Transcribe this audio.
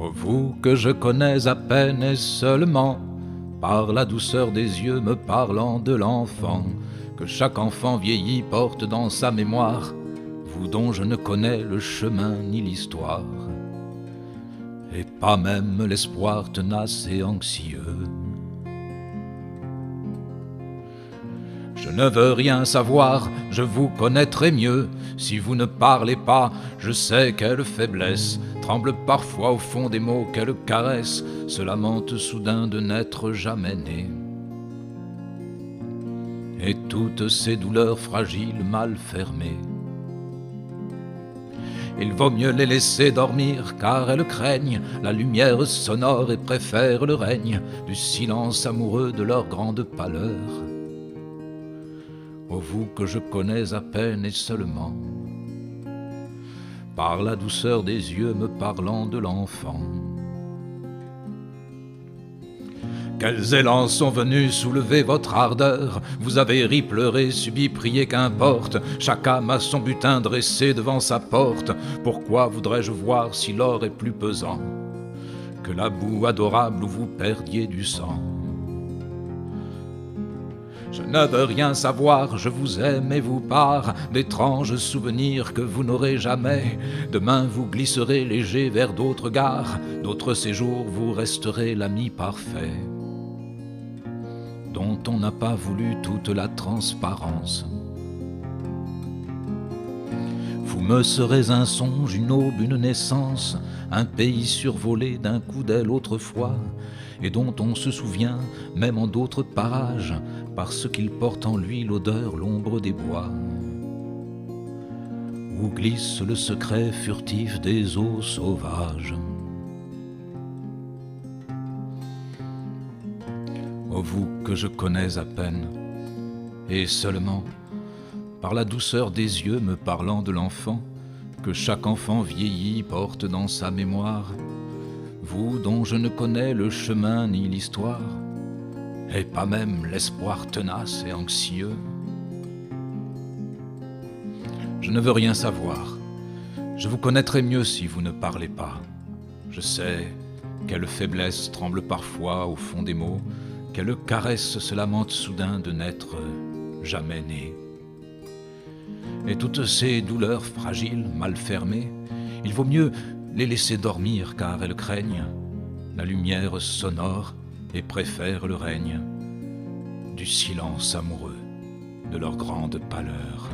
Oh, vous que je connais à peine et seulement par la douceur des yeux me parlant de l'enfant que chaque enfant vieilli porte dans sa mémoire, vous dont je ne connais le chemin ni l'histoire, et pas même l'espoir tenace et anxieux. Je ne veux rien savoir, je vous connaîtrai mieux. Si vous ne parlez pas, je sais quelle faiblesse tremble parfois au fond des mots, quelle caresse se lamente soudain de n'être jamais né. Et toutes ces douleurs fragiles mal fermées, il vaut mieux les laisser dormir, car elles craignent la lumière sonore et préfèrent le règne du silence amoureux de leur grande pâleur. Ô vous que je connais à peine et seulement par la douceur des yeux me parlant de l'enfant. Quels élans sont venus soulever votre ardeur, vous avez ri, pleuré, subi, prié, qu'importe, chaque âme a son butin dressé devant sa porte. Pourquoi voudrais-je voir si l'or est plus pesant que la boue adorable où vous perdiez du sang? Je ne veux rien savoir, je vous aime et vous pars d'étranges souvenirs que vous n'aurez jamais. Demain vous glisserez léger vers d'autres gares, d'autres séjours vous resterez l'ami parfait, dont on n'a pas voulu toute la transparence. Vous me serez un songe, une aube, une naissance, un pays survolé d'un coup d'aile autrefois, et dont on se souvient, même en d'autres parages, parce qu'il porte en lui l'odeur, l'ombre des bois, où glisse le secret furtif des eaux sauvages. Ô vous que je connais à peine, et seulement par la douceur des yeux me parlant de l'enfant que chaque enfant vieilli porte dans sa mémoire, vous dont je ne connais le chemin ni l'histoire, et pas même l'espoir tenace et anxieux. Je ne veux rien savoir, je vous connaîtrai mieux si vous ne parlez pas. Je sais quelle faiblesse tremble parfois au fond des mots, quelle caresse se lamente soudain de n'être jamais né. Et toutes ces douleurs fragiles, mal fermées, il vaut mieux les laisser dormir, car elles craignent la lumière sonore et préfèrent le règne du silence amoureux de leur grande pâleur.